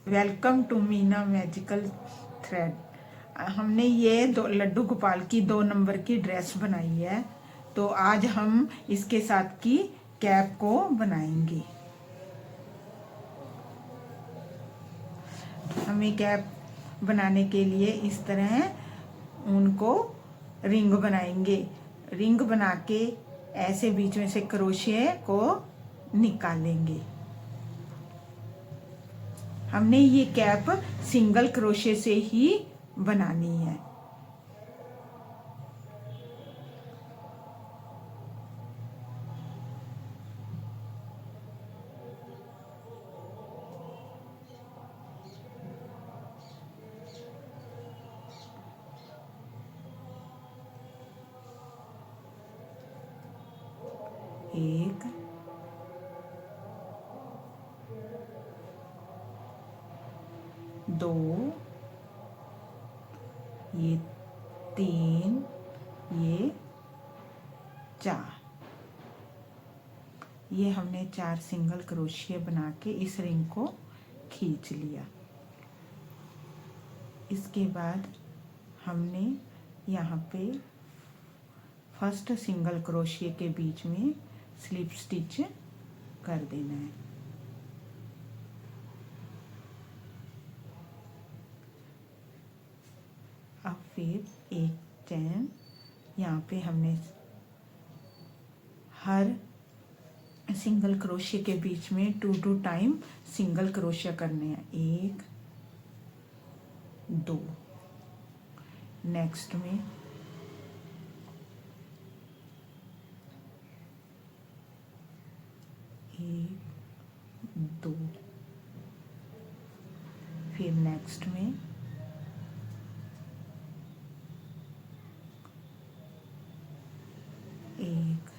Welcome to Meena magical thread. हमने ये लड्डू गोपाल की 2 नंबर की ड्रेस बनाई है, तो आज हम इसके साथ की कैप को बनाएंगे। हमें कैप बनाने के लिए इस तरह उनको रिंग बनाएंगे। रिंग बना के ऐसे बीच में से क्रोशिया को निकालेंगे। हमने ये कैप सिंगल क्रोशे से ही बनानी है। एक, दो, ये 3, ये 4। ये हमने 4 सिंगल क्रोशिया बना के इस रिंग को खींच लिया। इसके बाद हमने यहाँ पे फर्स्ट सिंगल क्रोशिया के बीच में स्लिप स्टिच कर देना है। अब फिर एक चैन यहाँ पे हमने हर सिंगल क्रोशिया के बीच में 2 टाइम सिंगल क्रोशिया करने हैं। 1, 2। नेक्स्ट में 1, 2। फिर नेक्स्ट में 1,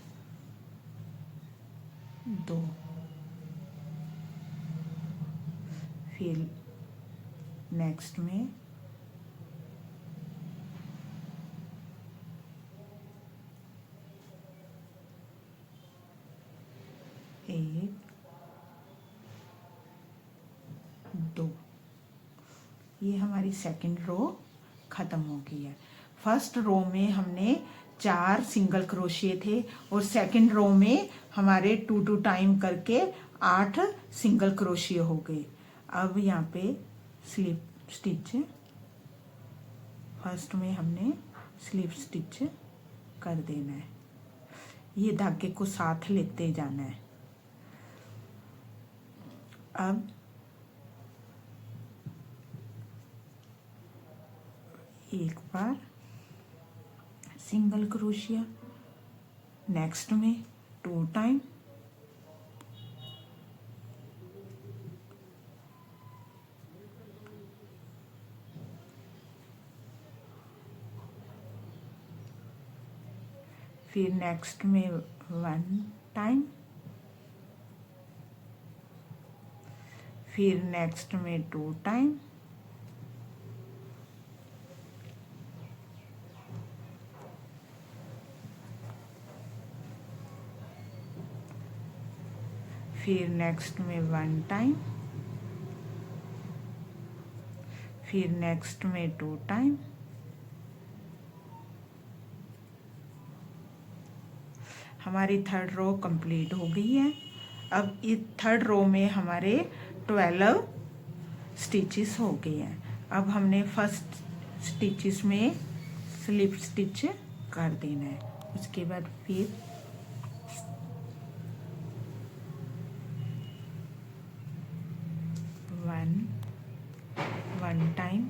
2। फिर नेक्स्ट में 1, 2। ये हमारी सेकंड रो ख़त्म हो गई है। फर्स्ट रो में हमने 4 सिंगल क्रोशिया थे और सेकंड रो में हमारे 2 टाइम करके 8 सिंगल क्रोशिया हो गए। अब यहाँ पे स्लिप स्टिच, फर्स्ट में हमने स्लिप स्टिच कर देना है। ये धागे को साथ लेते जाना है। अब एक बार सिंगल क्रोशिया, नेक्स्ट में 2 टाइम, फिर नेक्स्ट में 1 टाइम, फिर नेक्स्ट में 2 टाइम, फिर नेक्स्ट में 1 टाइम, फिर नेक्स्ट में 2 टाइम, हमारी थर्ड रो कंप्लीट हो गई है। अब इस थर्ड रो में हमारे 12 स्टिचेस हो गए हैं। अब हमने फर्स्ट स्टिचेस में स्लिप स्टिच कर देना है। उसके बाद फिर 1 टाइम,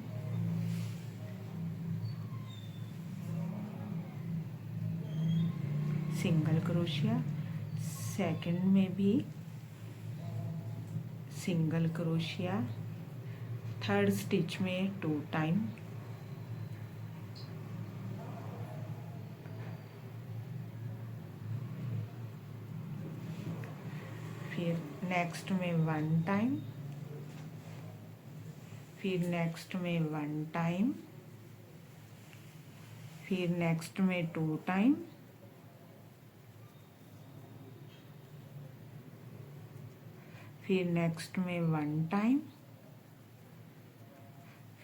सिंगल क्रोशिया, सेकंड में भी सिंगल क्रोशिया, थर्ड स्टिच में 2 टाइम, फिर नेक्स्ट में 1 टाइम, फिर नेक्स्ट में 1 टाइम, फिर नेक्स्ट में 2 टाइम, फिर नेक्स्ट में 1 टाइम,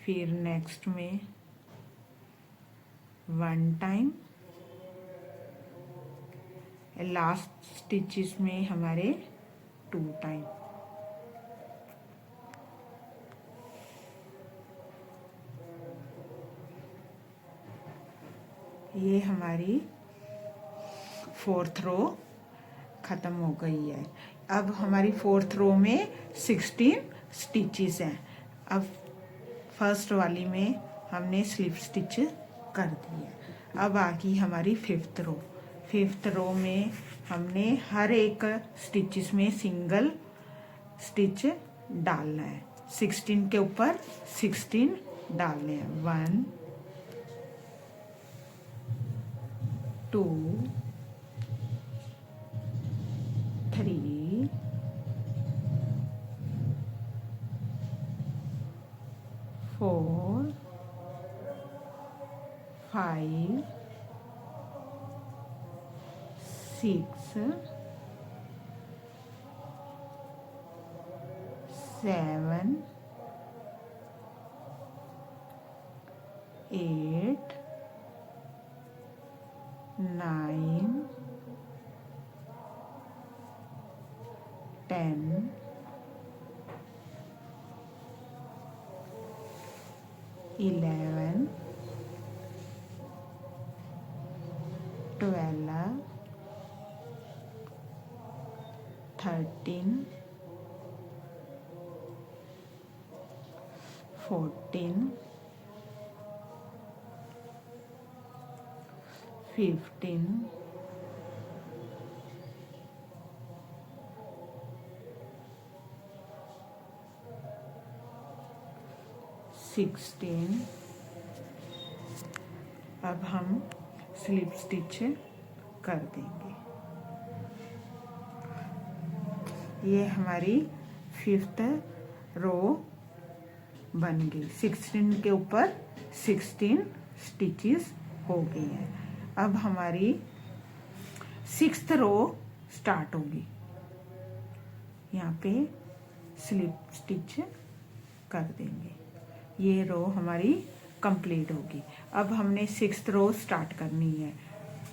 फिर नेक्स्ट में 1 टाइम, लास्ट स्टिचेस में हमारे 2 टाइम। ये हमारी 4th रो ख़त्म हो गई है। अब हमारी 4th रो में 16 स्टिचेस हैं। अब फर्स्ट वाली में हमने स्लिप स्टिच कर दी है। अब आ गई हमारी 5th रो। 5th रो में हमने हर एक स्टिचेस में सिंगल स्टिच डालना है। 16 के ऊपर 16 डालने हैं। 1 2 3 4 5 6 7 8 9 10 11 12 13 14 15 16। अब हम स्लिप स्टिच कर देंगे। ये हमारी 5th रो बन गई। 16 के ऊपर 16 स्टिचेस हो गई हैं। अब हमारी 6th रो स्टार्ट होगी। यहाँ पे स्लिप स्टिच कर देंगे। ये रो हमारी कंप्लीट होगी। अब हमने 6th रो स्टार्ट करनी है।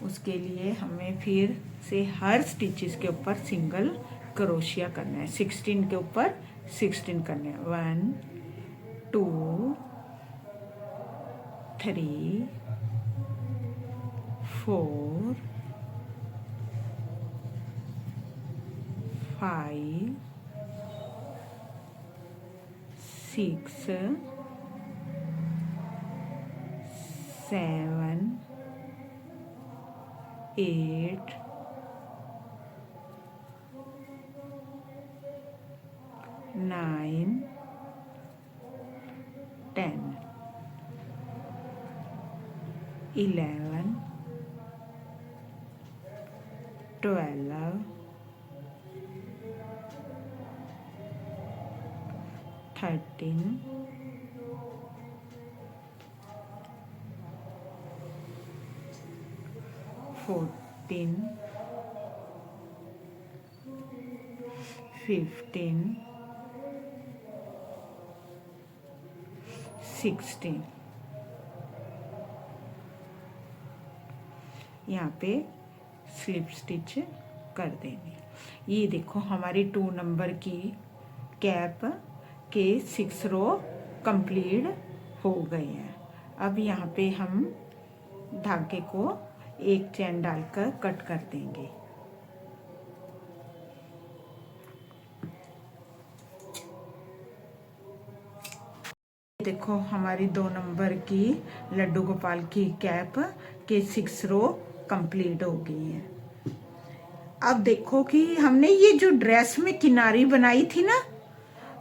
उसके लिए हमें फिर से हर स्टिचेस के ऊपर सिंगल क्रोशिया करना है। 16 के ऊपर 16 करने हैं। 1 2 3 4 5 6 7 8 9 10 11 12 13 14 15 16। यहाँ पे स्लिप स्टिच कर देंगे। ये देखो हमारी 2 नंबर की कैप के 6 रो कंप्लीट हो गए हैं। अब यहाँ पे हम धागे को एक चैन डालकर कट कर देंगे। देखो हमारी 2 नंबर की लड्डू गोपाल की कैप के 6 रो कंप्लीट हो गई है। अब देखो कि हमने ये जो ड्रेस में किनारी बनाई थी ना,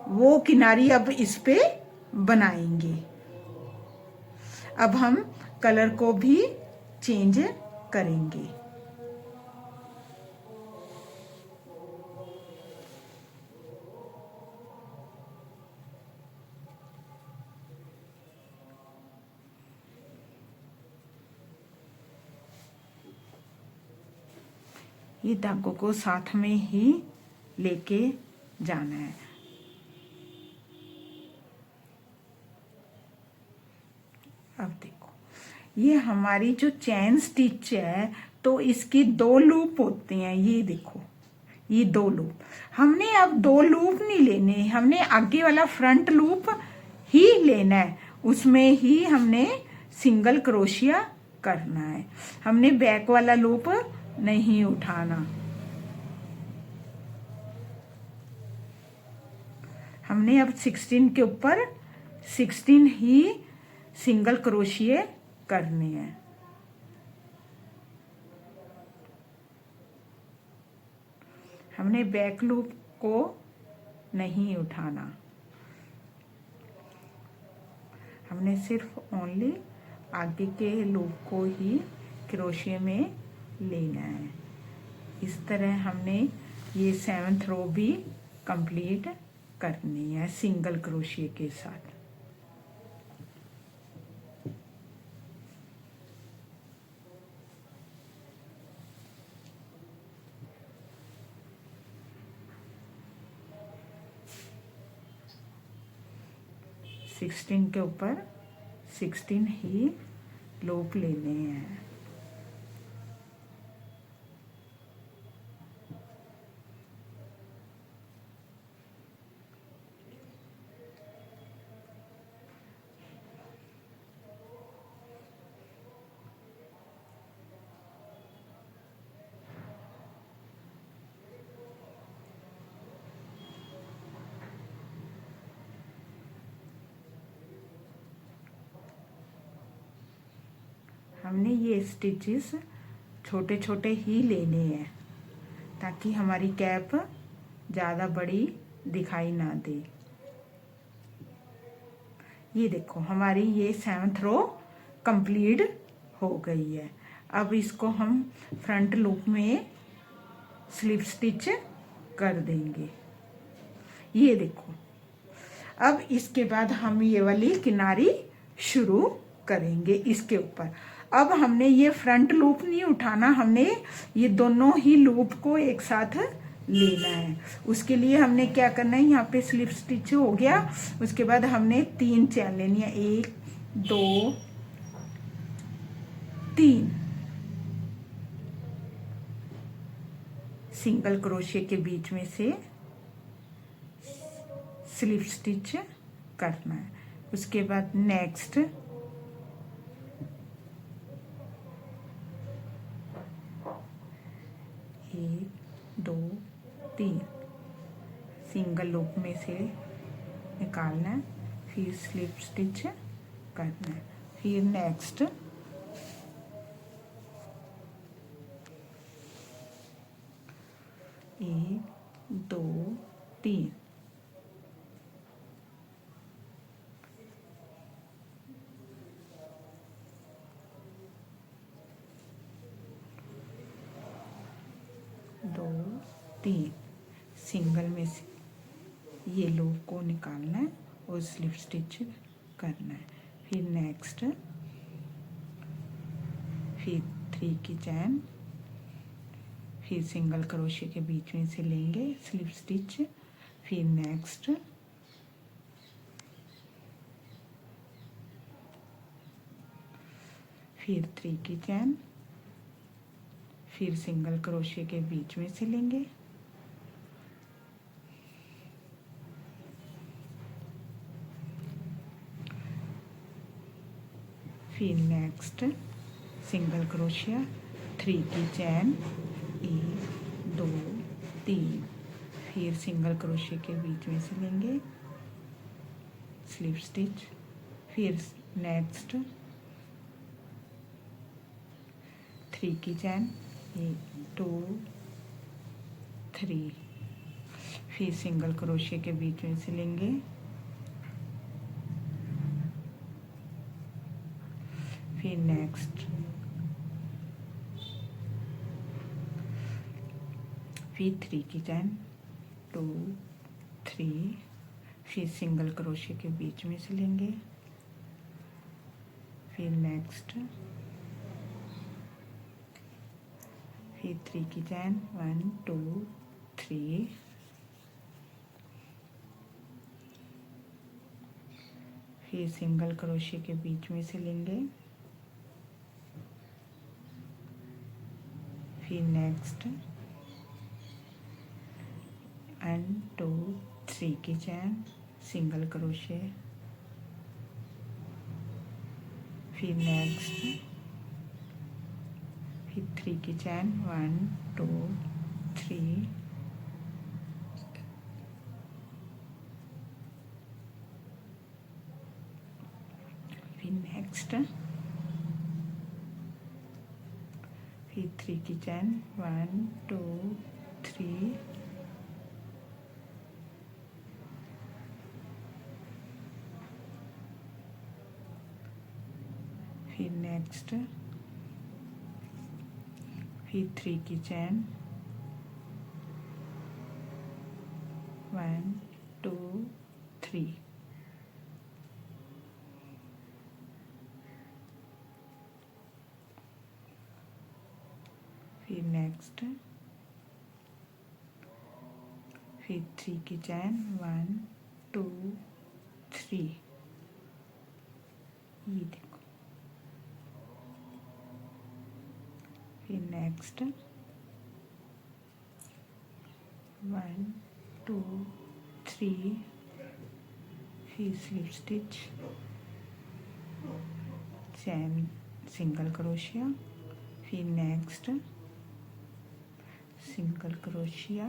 वो किनारी अब इस पे बनाएंगे। अब हम कलर को भी चेंज करेंगे। ये धागों को साथ में ही लेके जाना है। अब देखो, ये हमारी जो चैन स्टिच है तो इसकी 2 लूप होते हैं। ये देखो, ये 2 लूप, हमने अब 2 लूप नहीं लेने, हमने आगे वाला फ्रंट लूप ही लेना है, उसमें ही हमने सिंगल क्रोशिया करना है, हमने बैक वाला लूप नहीं उठाना। हमने अब 16 के ऊपर 16 ही सिंगल क्रोशिये करने हैं। हमने बैक लूप को नहीं उठाना, हमने सिर्फ ओनली आगे के लूप को ही क्रोशिये में लेना है। इस तरह हमने ये 7th रो भी कंप्लीट करनी है सिंगल क्रोशिये के साथ। सिक्सटीन के ऊपर 16 ही लूप लेने हैं। हमने ये स्टिचेस छोटे छोटे ही लेने हैं ताकि हमारी कैप ज़्यादा बड़ी दिखाई ना दे। ये देखो, हमारी ये 7th रो कंप्लीट हो गई है। अब इसको हम फ्रंट लूप में स्लिप स्टिच कर देंगे। ये देखो, अब इसके बाद हम ये वाली किनारी शुरू करेंगे इसके ऊपर। अब हमने ये फ्रंट लूप नहीं उठाना, हमने ये दोनों ही लूप को एक साथ लेना है। उसके लिए हमने क्या करना है, यहाँ पे स्लिप स्टिच हो गया, उसके बाद हमने 3 चैन लेनी है, 1 2 3 सिंगल क्रोशिये के बीच में से स्लिप स्टिच करना है। उसके बाद नेक्स्ट 1 2 3 सिंगल लूप में से निकालना है, फिर स्लिप स्टिच करना है, फिर नेक्स्ट 1 2 3 2 3 सिंगल में से ये लूप को निकालना है और स्लिप स्टिच करना है। फिर नेक्स्ट, फिर 3 की चैन, फिर सिंगल क्रोशिये के बीच में से लेंगे स्लिप स्टिच, फिर नेक्स्ट फिर 3 की चैन, फिर सिंगल क्रोशिये के बीच में से लेंगे, फिर नेक्स्ट सिंगल क्रोशिया, 3 की चैन, 1 2 3, फिर सिंगल क्रोशिये के बीच में से लेंगे स्लिप स्टिच, फिर नेक्स्ट 3 की चैन, 1 2 3, फिर सिंगल क्रोशिये के बीच में से लेंगे, फिर नेक्स्ट, फिर 3 की चैन, 2 3, फिर सिंगल क्रोशिये के बीच में से लेंगे, फिर नेक्स्ट, फिर 3 की चैन, 1 2 3, फिर सिंगल क्रोशिया के बीच में से लेंगे, फिर नेक्स्ट 1 2 3 की चैन, सिंगल क्रोशिया, फिर नेक्स्ट, फिर 3 की चैन, 1 2 3, फिर नेक्स्ट, फिर 3 की चैन, 1 2 3, फिर नेक्स्ट, फिर 3 की चैन, 1 2 3, फिर नेक्स्ट, फिर 3 की चैन, 1 2 3, ये देखो, फिर नेक्स्ट 1 2 3, फिर स्लिप स्टिच, चैन, सिंगल क्रोशिया, फिर नेक्स्ट सिंगल क्रोशिया,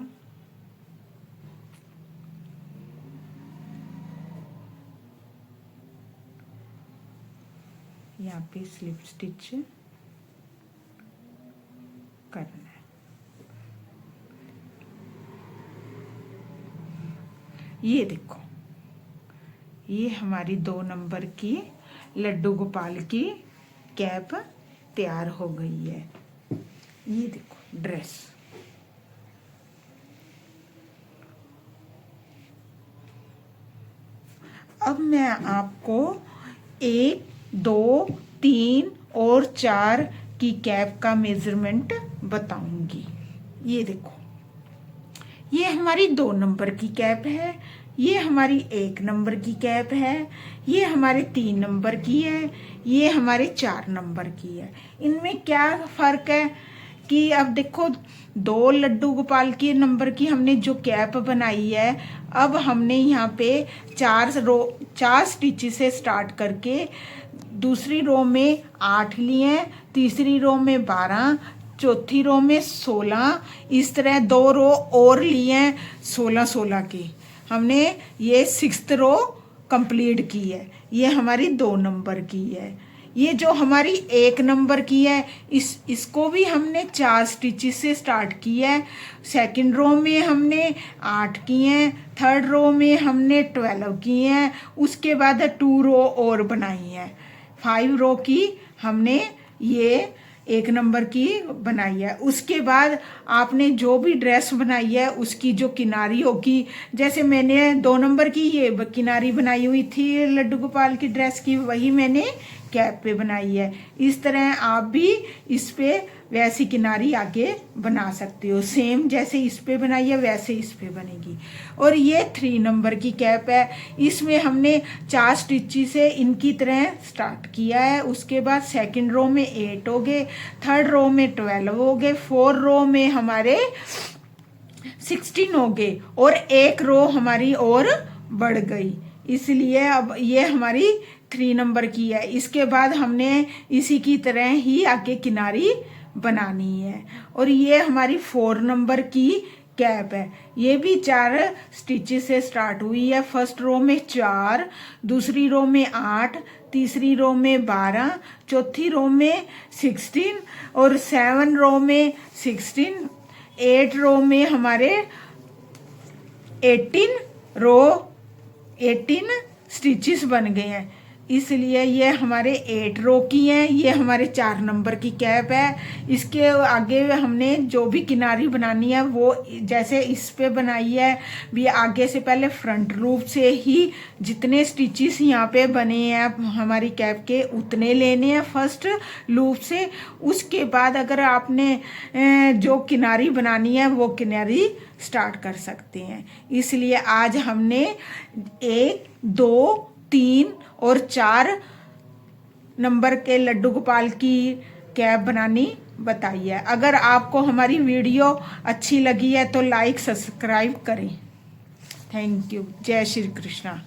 यहाँ पे स्लिप स्टिच करना है। ये देखो, ये हमारी 2 नंबर की लड्डू गोपाल की कैप तैयार हो गई है। ये देखो ड्रेस, अब मैं आपको 1 2 3 और 4 की कैप का मेजरमेंट बताऊंगी। ये देखो, ये हमारी 2 नंबर की कैप है, ये हमारी 1 नंबर की कैप है, ये हमारे 3 नंबर की है, ये हमारे 4 नंबर की है। इनमें क्या फर्क है कि अब देखो, 2 लड्डू गोपाल के नंबर की हमने जो कैप बनाई है, अब हमने यहाँ पे 4 स्टिच से स्टार्ट करके दूसरी रो में 8 लिए, तीसरी रो में 12, चौथी रो में 16, इस तरह 2 रो और लिए 16 के। हमने ये 6th रो कंप्लीट की है। ये हमारी 2 नंबर की है। ये जो हमारी 1 नंबर की है, इसको भी हमने 4 स्टिचेस से स्टार्ट किया है। सेकंड रो में हमने 8 किए हैं, थर्ड रो में हमने 12 किए हैं, उसके बाद 2 रो और बनाई है। 5 रो की हमने ये 1 नंबर की बनाई है। उसके बाद आपने जो भी ड्रेस बनाई है उसकी जो किनारी होगी, जैसे मैंने 2 नंबर की ये किनारी बनाई हुई थी लड्डू गोपाल की ड्रेस की, वही मैंने कैप पे बनाई है। इस तरह आप भी इस पे वैसी किनारी आगे बना सकते हो। सेम जैसे इस पे बनाई है वैसे इस पे बनेगी। और ये 3 नंबर की कैप है, इसमें हमने 4 स्टिची से इनकी तरह स्टार्ट किया है। उसके बाद सेकंड रो में 8 हो गए, थर्ड रो में 12 हो गए, 4 रो में हमारे 16 हो गए और 1 रो हमारी और बढ़ गई। इसलिए अब ये हमारी 3 नंबर की है। इसके बाद हमने इसी की तरह ही आगे किनारी बनानी है। और ये हमारी 4 नंबर की कैप है। ये भी 4 स्टिचेस से स्टार्ट हुई है। फर्स्ट रो में 4, दूसरी रो में 8, तीसरी रो में 12, चौथी रो में 16 और 7 रो में 16, 8 रो में हमारे 18 स्टिचेस बन गए हैं। इसलिए ये हमारे 8 रो की हैं। ये हमारे 4 नंबर की कैप है। इसके आगे हमने जो भी किनारी बनानी है वो जैसे इस पे बनाई है भी आगे से पहले फ्रंट लूप से ही जितने स्टिचेस यहाँ पे बने हैं हमारी कैप के उतने लेने हैं फर्स्ट लूप से। उसके बाद अगर आपने जो किनारी बनानी है वो किनारी स्टार्ट कर सकते हैं। इसलिए आज हमने 1 2 3 और 4 नंबर के लड्डू गोपाल की कैप बनानी बताई है। अगर आपको हमारी वीडियो अच्छी लगी है तो लाइक सब्सक्राइब करें। Thank you. जय श्री कृष्णा।